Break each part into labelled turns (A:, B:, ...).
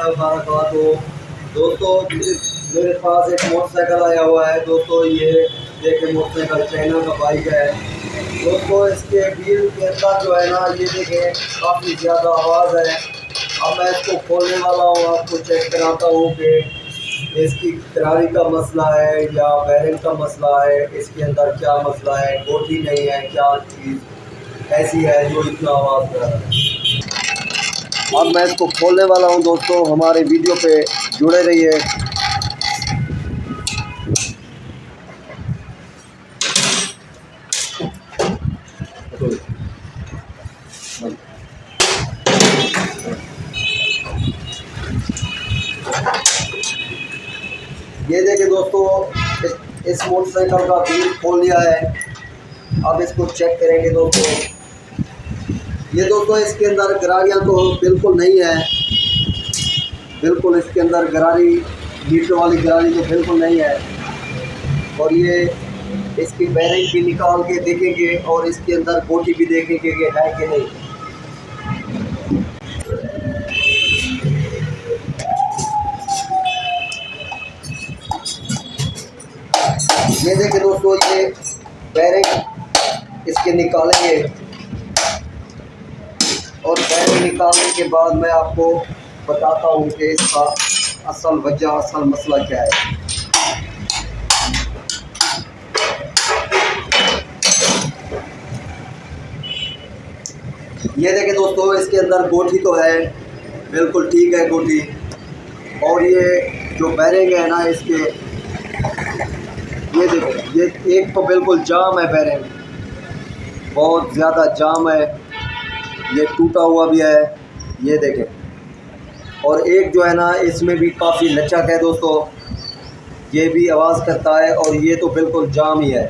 A: ताला वबरकातुहू। दोस्तों मेरे पास एक मोटरसाइकिल आया हुआ है दोस्तों, ये देखें मोटरसाइकिल चाइना का बाइक है दोस्तों। इसके व्हील के अंदर जो है ना ये देखें काफ़ी ज़्यादा आवाज़ है। अब मैं इसको खोलने वाला हूँ, आपको चेक कराता हूँ कि इसकी करारी का मसला है या बैरिंग का मसला है, इसके अंदर क्या मसला है, गोटी नहीं है, क्या चीज़ ऐसी है जो इतना आवाज़ कर रहा है। अब मैं इसको खोलने वाला हूं दोस्तों, हमारे वीडियो पे जुड़े रहिए। ये देखिए दोस्तों, इस मोटरसाइकिल का व्हील खोल लिया है। अब इसको चेक करेंगे दोस्तों। ये दोस्तों इसके अंदर गरारियाँ तो बिल्कुल नहीं है, बिल्कुल इसके अंदर गरारी मीटर वाली गरारी तो बिल्कुल नहीं है। और ये इसकी बैरिंग भी निकाल के देखेंगे और इसके अंदर गोटी भी देखेंगे कि है कि नहीं। ये देखिए दोस्तों, ये बैरिंग इसके निकालेंगे और बैरिंग निकालने के बाद मैं आपको बताता हूँ कि इसका असल वजह, असल मसला क्या है। ये देखिए दोस्तों, इसके अंदर गोटी तो है, बिल्कुल ठीक है गोटी। और ये जो बैरिंग है ना इसके, ये देखिए ये एक तो बिल्कुल जाम है, बैरिंग बहुत ज़्यादा जाम है, ये टूटा हुआ भी है, ये देखें। और एक जो है ना इसमें भी काफ़ी लचक है दोस्तों, ये भी आवाज़ करता है और ये तो बिल्कुल जाम ही है।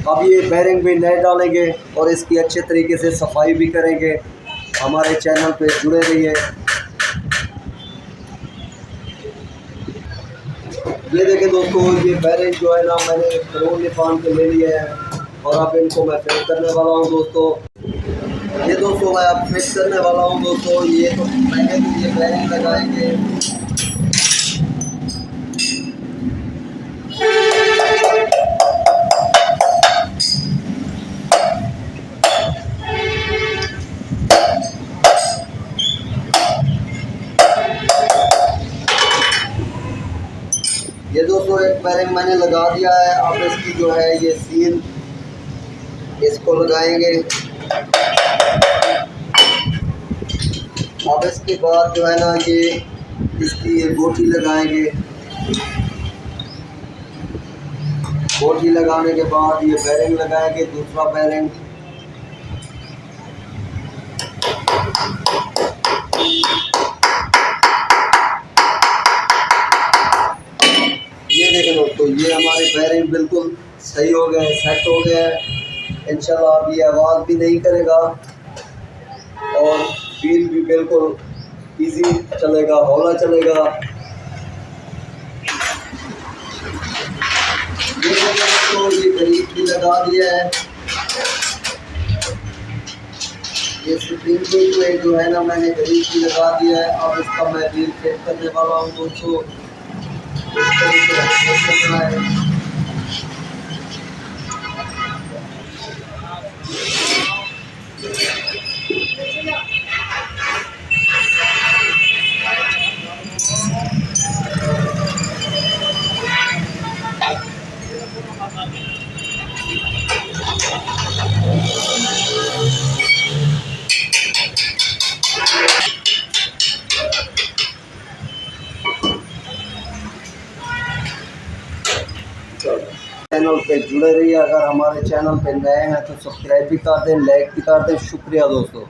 A: अब ये बैरिंग भी नए डालेंगे और इसकी अच्छे तरीके से सफाई भी करेंगे। हमारे चैनल पे जुड़े रहिए। ये देखें दोस्तों, ये बैरिंग जो है ना मैंने करोड़ निफान के ले लिए हैं और अब इनको मैं फिट करने वाला हूँ दोस्तों। ये दोस्तों मैं अब फिट करने वाला हूँ दोस्तों। ये तो पहले तो ये बैरिंग लगाएंगे, ये दोस्तों एक बैरिंग मैंने लगा दिया है। अब इसकी जो है ये सील इसको लगाएंगे। अब इसके बाद जो है ना ये इसकी ये गोटी लगाएंगे। गोटी लगाने के बाद ये बैरिंग लगाएंगे, दूसरा बैरिंग। ये देखें दोस्तों, ये हमारे बैरिंग बिल्कुल सही हो गए, सेट हो गए हैं। इंशाल्लाह अब ये आवाज़ भी नहीं करेगा और व्हील भी बिल्कुल इजी चलेगा, हौला चलेगा। ये दोस्तों ये ग्रीस भी लगा दिया है। ये स्प्रिंग पे जो है ना मैंने ग्रीस भी लगा दिया है। अब इसका मैं व्हील फिट करने वाला हूँ दोस्तों। इस तरीके से करना है। चैनल पे जुड़े रहिए। अगर हमारे चैनल पे नए हैं तो सब्सक्राइब भी कर दें, लाइक भी कर दें। शुक्रिया दोस्तों।